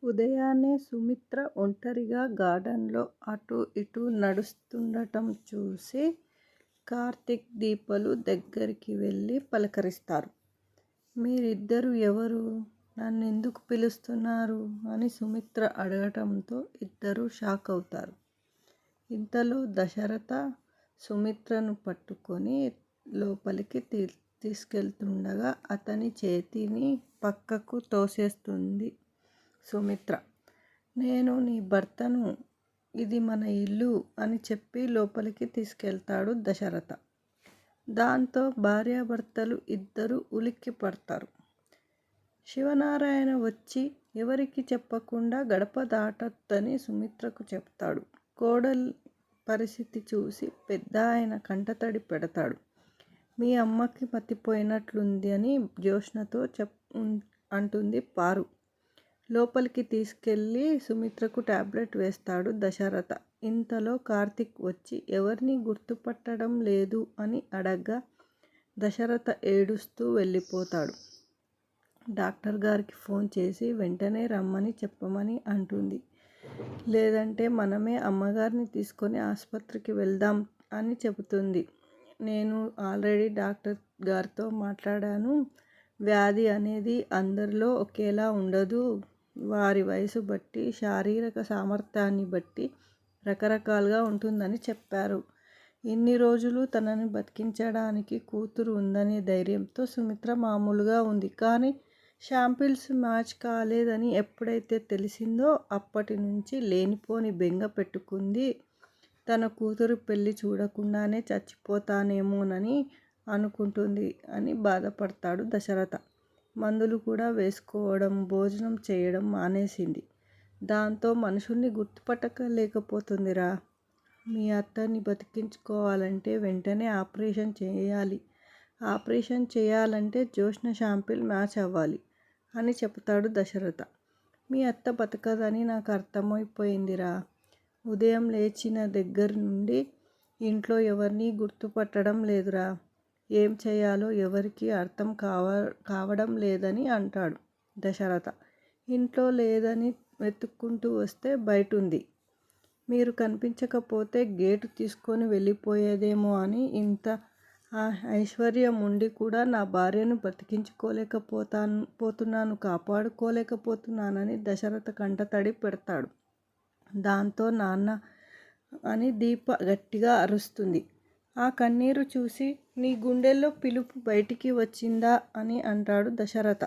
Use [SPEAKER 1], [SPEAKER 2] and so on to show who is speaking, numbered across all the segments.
[SPEAKER 1] ఉదయాన్నే సుమిత్ర ఒంటరిగా గార్డెన్లో అటూ ఇటూ నడుస్తుండటం చూసి కార్తీక్, దీపలు దగ్గరికి వెళ్ళి పలకరిస్తారు. మీరిద్దరూ ఎవరు? నన్నెందుకు పిలుస్తున్నారు? అని సుమిత్ర అడగటంతో ఇద్దరూ షాక్ అవుతారు. ఇంతలో దశరథ సుమిత్రను పట్టుకొని లోపలికి తీసుకెళ్తుండగా అతని చేతిని పక్కకు తోసేస్తుంది సుమిత్ర. నేను నీ భర్తను, ఇది మన ఇల్లు అని చెప్పి లోపలికి తీసుకెళ్తాడు దశరథ. దాంతో భార్యాభర్తలు ఇద్దరూ ఉలిక్కి పడతారు. శివనారాయణ వచ్చి ఎవరికి చెప్పకుండా గడప దాటొద్దని సుమిత్రకు చెప్తాడు. కోడలి పరిస్థితి చూసి పెద్ద ఆయన కంటతడి పెడతాడు. మీ అమ్మకి మతిపోయినట్లుంది అని జ్యోత్స్నతో అంటుంది పారు. లోపలికి తీసుకెళ్ళి సుమిత్రకు టాబ్లెట్ వేస్తాడు దశరథ. ఇంతలో కార్తీక్ వచ్చి ఎవరిని గుర్తుపట్టడం లేదు అని అడగ్గా దశరథ ఏడుస్తూ వెళ్ళిపోతాడు. డాక్టర్ గారికి ఫోన్ చేసి వెంటనే రమ్మని చెప్పమని అంటుంది. లేదంటే మనమే అమ్మగారిని తీసుకొని ఆసుపత్రికి వెళ్దాం అని చెబుతుంది. నేను ఆల్రెడీ డాక్టర్ గారితో మాట్లాడాను. వ్యాధి అనేది అందరిలో ఒకేలా ఉండదు. వారి వయసు బట్టి, శారీరక సామర్థ్యాన్ని బట్టి రకరకాలుగా ఉంటుందని చెప్పారు. ఇన్ని రోజులు తనని బతికించడానికి కూతురు ఉందనే ధైర్యంతో సుమిత్ర మామూలుగా ఉంది. కానీ శాంపిల్స్ మ్యాచ్ కాలేదని ఎప్పుడైతే తెలిసిందో అప్పటి నుంచి లేనిపోని బెంగ పెట్టుకుంది. తన కూతురు పెళ్లి చూడకుండానే చచ్చిపోతానేమోనని అనుకుంటుంది అని బాధపడతాడు దశరథ. మందులు కూడా వేసుకోవడం, భోజనం చేయడం మానేసింది. దాంతో మనుషుల్ని గుర్తుపట్టలేకపోతుందిరా. మీ అత్తని బతికించుకోవాలంటే వెంటనే ఆపరేషన్ చేయాలి. ఆపరేషన్ చేయాలంటే జ్యోత్స్న శాంపిల్ మ్యాచ్ అవ్వాలి అని చెబుతాడు దశరథ. మీ అత్త బతకదని నాకు అర్థమైపోయిందిరా. ఉదయం లేచిన దగ్గర నుండి ఇంట్లో ఎవరిని గుర్తుపట్టడం లేదురా. ఏం చేయాలో ఎవరికీ అర్థం కావడం లేదని అంటాడు దశరథ. ఇంట్లో లేదని వెతుక్కుంటూ వస్తే బయటుంది. మీరు కనిపించకపోతే గేటు తీసుకొని వెళ్ళిపోయేదేమో అని ఇంత ఐశ్వర్యం ఉండి కూడా నా భార్యను కాపాడుకోలేకపోతున్నానని దశరథ కంటతడి పెడతాడు. దాంతో నాన్న అని దీప గట్టిగా అరుస్తుంది. ఆ కన్నీరు చూసి నీ గుండెల్లో పిలుపు బయటికి వచ్చిందా అని అంటాడు దశరథ.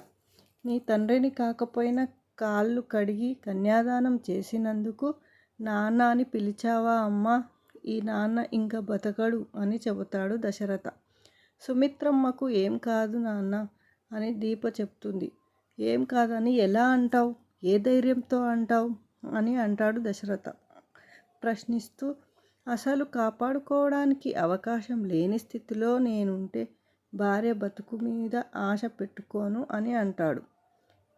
[SPEAKER 1] నీ తండ్రిని కాకపోయినా కాళ్ళు కడిగి కన్యాదానం చేసినందుకు నాన్న అని పిలిచావా అమ్మా? ఈ నాన్న ఇంకా బతకడు అని చెబుతాడు దశరథ. సుమిత్రమ్మకు ఏం కాదు నాన్న అని దీప చెప్తుంది. ఏం కాదని ఎలా అంటావు? ఏ ధైర్యంతో అంటావు అని అంటాడు దశరథ ప్రశ్నిస్తూ. అసలు కాపాడుకోవడానికి అవకాశం లేని స్థితిలో నేనుంటే భార్య బతుకు మీద ఆశ పెట్టుకోను అని అంటాడు.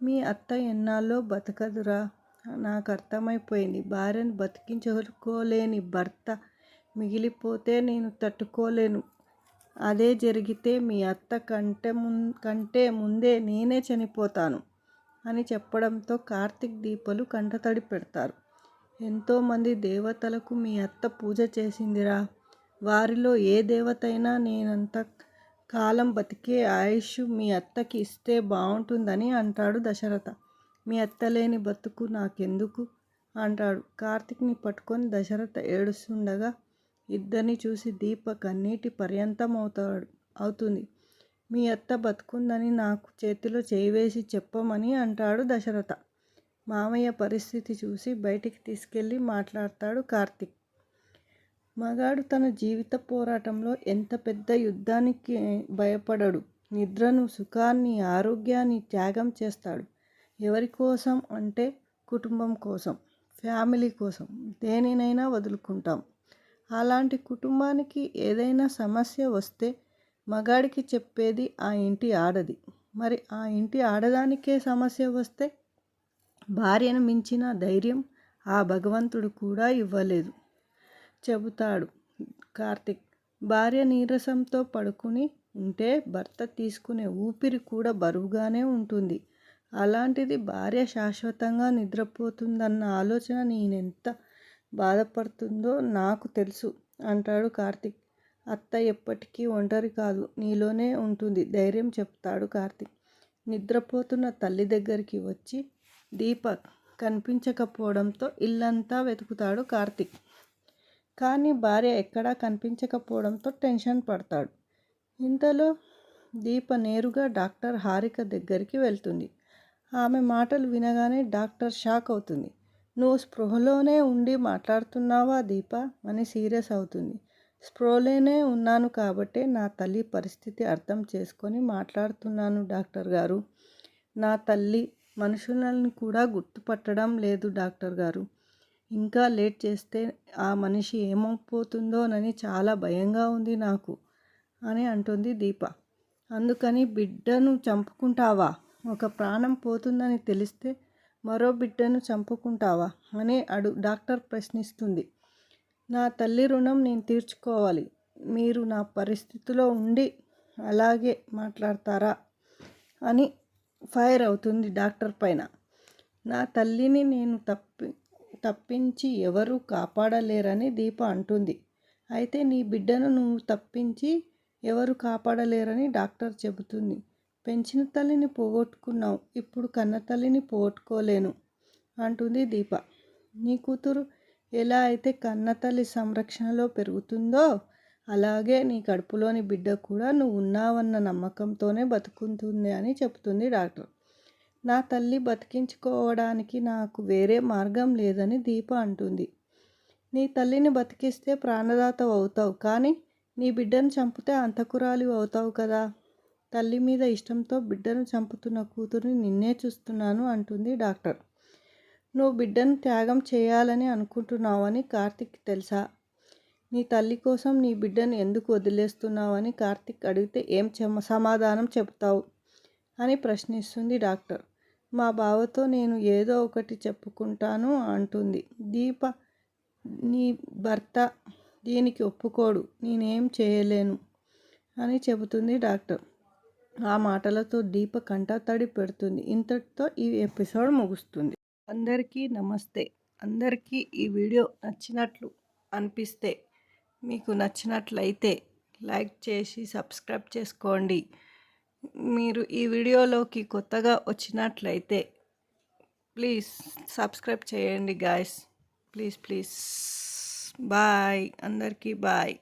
[SPEAKER 1] మీ అత్త ఎన్నాళ్ళో బతకదురా. నాకు అర్థమైపోయింది. భార్యను బతికించుకోలేని భర్త మిగిలిపోతే నేను తట్టుకోలేను. అదే జరిగితే మీ అత్త కంటే ముందే నేనే చనిపోతాను అని చెప్పడంతో కార్తీక్, దీపలు కంటతడి పెడతారు. ఎంతోమంది దేవతలకు మీ అత్త పూజ చేసిందిరా. వారిలో ఏ దేవతైనా నేనంత కాలం బతికే ఆయుష్ మీ అత్తకి ఇస్తే బాగుంటుందని అంటాడు దశరథ. మీ అత్త లేని బతుకు నాకెందుకు అంటాడు. కార్తీక్ని పట్టుకొని దశరథ ఏడుస్తుండగా ఇద్దరిని చూసి దీప కన్నీటి పర్యంతం అవుతుంది. మీ అత్త బతుకుందని నాకు చేతిలో చేయి వేసి చెప్పమని అంటాడు దశరథ. మామయ్య పరిస్థితి చూసి బయటికి తీసుకెళ్ళి మాట్లాడతాడు కార్తీక్. మగాడు తన జీవిత పోరాటంలో ఎంత పెద్ద యుద్ధానికి భయపడడు. నిద్రను, సుఖాన్ని, ఆరోగ్యాన్ని త్యాగం చేస్తాడు. ఎవరి కోసం అంటే కుటుంబం కోసం, ఫ్యామిలీ కోసం దేనినైనా వదులుకుంటాం. అలాంటి కుటుంబానికి ఏదైనా సమస్య వస్తే మగాడికి చెప్పేది ఆ ఇంటి ఆడది. మరి ఆ ఇంటి ఆడదానికే సమస్య వస్తే భార్యను మించిన ధైర్యం ఆ భగవంతుడు కూడా ఇవ్వలేదు చెబుతాడు కార్తీక్. భార్య నీరసంతో పడుకుని ఉంటే భర్త తీసుకునే ఊపిరి కూడా బరువుగానే ఉంటుంది. అలాంటిది భార్య శాశ్వతంగా నిద్రపోతుందన్న ఆలోచన నేనెంత బాధపడుతుందో నాకు తెలుసు అంటాడు కార్తీక్. అత్త ఎప్పటికీ ఒంటరి కాదు, నీలోనే ఉంటుంది ధైర్యం చెప్తాడు కార్తీక్. నిద్రపోతున్న తల్లి దగ్గరికి వచ్చి దీప కనిపించకపోవడంతో ఇల్లంతా వెతుకుతాడు కార్తీక్. కానీ భార్య ఎక్కడా కనిపించకపోవడంతో టెన్షన్ పడతాడు. ఇంతలో దీప నేరుగా డాక్టర్ హారిక దగ్గరికి వెళ్తుంది. ఆమె మాటలు వినగానే డాక్టర్ షాక్ అవుతుంది. నువ్వు స్పృహలోనే ఉండి మాట్లాడుతున్నావా దీప అని సీరియస్ అవుతుంది. స్పృహలోనే ఉన్నాను కాబట్టే నా తల్లి పరిస్థితి అర్థం చేసుకొని మాట్లాడుతున్నాను డాక్టర్ గారు. నా తల్లి మనుషులను కూడా గుర్తుపట్టడం లేదు డాక్టర్ గారు. ఇంకా లేట్ చేస్తే ఆ మనిషి ఏమైపోతుందోనని చాలా భయంగా ఉంది నాకు అని అంటుంది దీప. అందుకని బిడ్డను చంపుకుంటావా? ఒక ప్రాణం పోతుందని తెలిస్తే మరో బిడ్డను చంపుకుంటావా అని డాక్టర్ ప్రశ్నిస్తుంది. నా తల్లి రుణం నేను తీర్చుకోవాలి. మీరు నా పరిస్థితిలో ఉండి అలాగే మాట్లాడతారా అని ఫైర్ అవుతుంది డాక్టర్ పైన. నా తల్లిని నేను తప్పించి ఎవరూ కాపాడలేరని దీప అంటుంది. అయితే నీ బిడ్డను నువ్వు తప్పించి ఎవరు కాపాడలేరని డాక్టర్ చెబుతుంది. పెంచిన తల్లిని పోగొట్టుకున్నావు, ఇప్పుడు కన్న తల్లిని పోగొట్టుకోలేను అంటుంది దీప. నీ కూతురు ఎలా అయితే కన్న తల్లి సంరక్షణలో పెరుగుతుందో అలాగే నీ కడుపులోని బిడ్డ కూడా నువ్వు ఉన్నావన్న నమ్మకంతోనే బతుకుతుంది అని చెబుతుంది డాక్టర్. నా తల్లి బతికించుకోవడానికి నాకు వేరే మార్గం లేదని దీప అంటుంది. నీ తల్లిని బతికిస్తే ప్రాణదాత అవుతావు, కానీ నీ బిడ్డను చంపితే అంతకురాలి అవుతావు కదా. తల్లి మీద ఇష్టంతో బిడ్డను చంపుతున్న కూతురిని నిన్నే చూస్తున్నాను అంటుంది డాక్టర్. నువ్వు బిడ్డను త్యాగం చేయాలని అనుకుంటున్నావని కార్తీక్ తెలుసా? నీ తల్లి కోసం నీ బిడ్డను ఎందుకు వదిలేస్తున్నావని కార్తీక్ అడిగితే ఏం సమాధానం చెప్తావు అని ప్రశ్నిస్తుంది డాక్టర్. మా బావతో నేను ఏదో ఒకటి చెప్పుకుంటాను అంటుంది దీప. నీ భర్త దీనికి ఒప్పుకోడు, నేనేం చేయలేను అని చెబుతుంది డాక్టర్. ఆ మాటలతో దీప కంటతడి పెడుతుంది. ఇంతటితో ఈ ఎపిసోడ్ ముగుస్తుంది. అందరికీ నమస్తే. అందరికీ ఈ వీడియో నచ్చినట్లు అనిపిస్తే, మీకు నచ్చినట్లయితే లైక్ చేసి సబ్స్క్రైబ్ చేసుకోండి. మీరు ఈ వీడియోలోకి కొత్తగా వచ్చినట్లయితే ప్లీజ్ సబ్స్క్రైబ్ చేయండి గాయస్. Please bye. అందరికీ బాయ్.